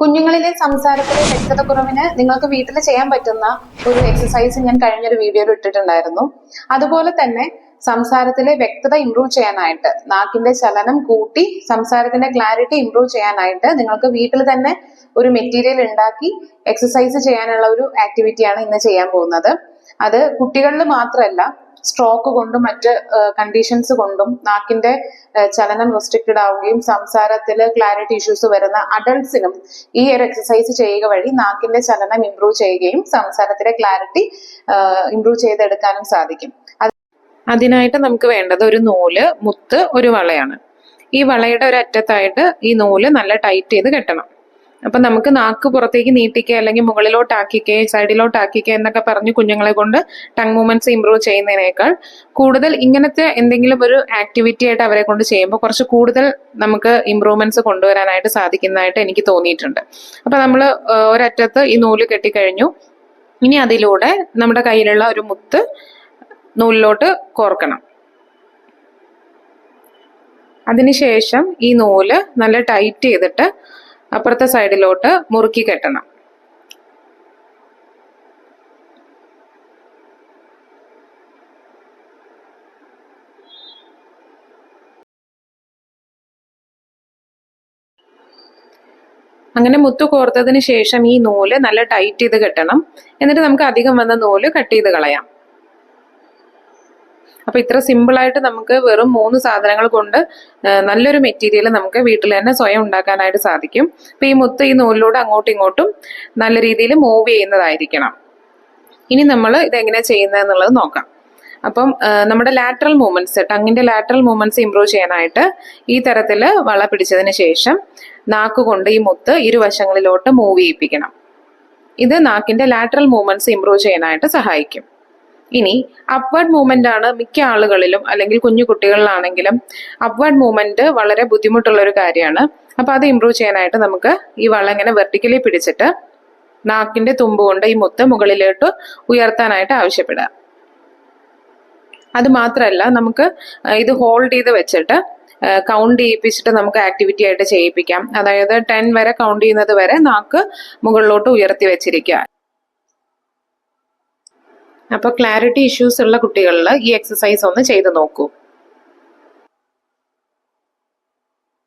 കുഞ്ഞുങ്ങളിലെ സംസാരത്തിലെ വ്യക്തതക്കുറവിന് നിങ്ങൾക്ക് വീട്ടിൽ ചെയ്യാൻ പറ്റുന്ന ഒരു എക്സസൈസ് ഞാൻ കഴിഞ്ഞൊരു വീഡിയോയിൽ ഇട്ടിട്ടുണ്ടായിരുന്നു. അതുപോലെ തന്നെ സംസാരത്തിലെ വ്യക്തത ഇംപ്രൂവ് ചെയ്യാനായിട്ട്, നാക്കിന്റെ ചലനം കൂട്ടി സംസാരത്തിന്റെ ക്ലാരിറ്റി ഇംപ്രൂവ് ചെയ്യാനായിട്ട് നിങ്ങൾക്ക് വീട്ടിൽ തന്നെ ഒരു മെറ്റീരിയൽ ഉണ്ടാക്കി എക്സസൈസ് ചെയ്യാനുള്ള ഒരു ആക്ടിവിറ്റിയാണ് ഇന്ന് ചെയ്യാൻ പോകുന്നത്. അത് കുട്ടികളിൽ മാത്രമല്ല, സ്ട്രോക്ക് കൊണ്ടും മറ്റ് കണ്ടീഷൻസ് കൊണ്ടും നാക്കിന്റെ ചലനം റെസ്ട്രിക്റ്റഡ് ആവുകയും സംസാരത്തിൽ ക്ലാരിറ്റി ഇഷ്യൂസ് വരുന്ന അഡൾട്ട്സിനും ഈ ഒരു എക്സസൈസ് ചെയ്യുക വഴി നാക്കിന്റെ ചലനം ഇംപ്രൂവ് ചെയ്യുകയും സംസാരത്തിലെ ക്ലാരിറ്റി ഇംപ്രൂവ് ചെയ്തെടുക്കാനും സാധിക്കും. അതിനായിട്ട് നമുക്ക് വേണ്ടത് ഒരു നൂല്, മുത്ത്, ഒരു വളയാണ്. ഈ വളയുടെ ഒരു അറ്റത്തായിട്ട് ഈ നൂല് നല്ല ടൈറ്റ് ചെയ്ത് കെട്ടണം. അപ്പൊ നമുക്ക് നാക്ക് പുറത്തേക്ക് നീട്ടിക്കുക, അല്ലെങ്കിൽ മുകളിലോട്ടാക്കിക്കേ, സൈഡിലോട്ടാക്കിക്കേ എന്നൊക്കെ പറഞ്ഞ് കുഞ്ഞുങ്ങളെ കൊണ്ട് ടങ് മൂവ്മെന്റ്സ് ഇംപ്രൂവ് ചെയ്യുന്നതിനേക്കാൾ കൂടുതൽ ഇങ്ങനത്തെ എന്തെങ്കിലും ഒരു ആക്ടിവിറ്റി ആയിട്ട് അവരെ കൊണ്ട് ചെയ്യുമ്പോൾ കുറച്ച് കൂടുതൽ നമുക്ക് ഇംപ്രൂവ്മെന്റ്സ് കൊണ്ടുവരാനായിട്ട് സാധിക്കുന്നതായിട്ട് എനിക്ക് തോന്നിയിട്ടുണ്ട്. അപ്പൊ നമ്മൾ ഒരറ്റത്ത് ഈ നൂല് കെട്ടിക്കഴിഞ്ഞു. ഇനി അതിലൂടെ നമ്മുടെ കയ്യിലുള്ള ഒരു മുത്ത് നൂലിലോട്ട് കോർക്കണം. അതിനുശേഷം ഈ നൂല് നല്ല ടൈറ്റ് ചെയ്തിട്ട് അപ്പുറത്തെ സൈഡിലോട്ട് മുറുക്കി കെട്ടണം. അങ്ങനെ മുത്തു കോർത്തതിന് ശേഷം ഈ നൂല് നല്ല ടൈറ്റ് ചെയ്ത് കെട്ടണം. എന്നിട്ട് നമുക്ക് അധികം വന്ന നൂല് കട്ട് ചെയ്ത് കളയാം. അപ്പൊ ഇത്ര സിമ്പിൾ ആയിട്ട് നമുക്ക് വെറും 3 സാധനങ്ങൾ കൊണ്ട് നല്ലൊരു മെറ്റീരിയൽ നമുക്ക് വീട്ടിൽ തന്നെ സ്വയം ഉണ്ടാക്കാനായിട്ട് സാധിക്കും. അപ്പൊ ഈ മുത്ത് ഈ നൂലിലൂടെ അങ്ങോട്ടും ഇങ്ങോട്ടും നല്ല രീതിയിൽ മൂവ് ചെയ്യുന്നതായിരിക്കണം. ഇനി നമ്മൾ ഇതെങ്ങനെയാ ചെയ്യുന്നതെന്നുള്ളത് നോക്കാം. അപ്പം നമ്മുടെ ലാറ്ററൽ മൂവ്മെന്റ്സ്, ടങ്ങിന്റെ ലാറ്ററൽ മൂവ്മെന്റ്സ് ഇംപ്രൂവ് ചെയ്യാനായിട്ട് ഈ തരത്തിൽ വള പിടിച്ചതിന് ശേഷം നാക്ക് കൊണ്ട് ഈ മുത്ത് ഇരുവശങ്ങളിലോട്ട് മൂവ് ചെയ്യിപ്പിക്കണം. ഇത് നാക്കിന്റെ ലാറ്ററൽ മൂവ്മെന്റ്സ് ഇംപ്രൂവ് ചെയ്യാനായിട്ട് സഹായിക്കും. ഇനി അപ്വേർഡ് മൂവ്മെന്റ് ആണ് മിക്ക ആളുകളിലും, അല്ലെങ്കിൽ കുഞ്ഞു കുട്ടികളിലാണെങ്കിലും അപ്വേർഡ് മൂവ്മെന്റ് വളരെ ബുദ്ധിമുട്ടുള്ള ഒരു കാര്യമാണ്. അപ്പൊ അത് ഇംപ്രൂവ് ചെയ്യാനായിട്ട് നമുക്ക് ഈ വള ഇങ്ങനെ വെർട്ടിക്കലി പിടിച്ചിട്ട് നാക്കിന്റെ തുമ്പ് കൊണ്ട് ഈ മുത്ത് മുകളിലോട്ട് ഉയർത്താനായിട്ട് ആവശ്യപ്പെടുക. അത് മാത്രമല്ല, നമുക്ക് ഇത് ഹോൾഡ് ചെയ്ത് വെച്ചിട്ട് കൗണ്ട് ചെയ്യിപ്പിച്ചിട്ട് നമുക്ക് ആക്ടിവിറ്റി ആയിട്ട് ചെയ്യിപ്പിക്കാം. അതായത് 10 വരെ കൗണ്ട് ചെയ്യുന്നത് വരെ നാക്ക് മുകളിലോട്ട് ഉയർത്തി വെച്ചിരിക്കുക. അപ്പൊ ക്ലാരിറ്റി ഇഷ്യൂസ് ഉള്ള കുട്ടികളിൽ ഈ എക്സസൈസ് ഒന്ന് ചെയ്ത് നോക്കൂ.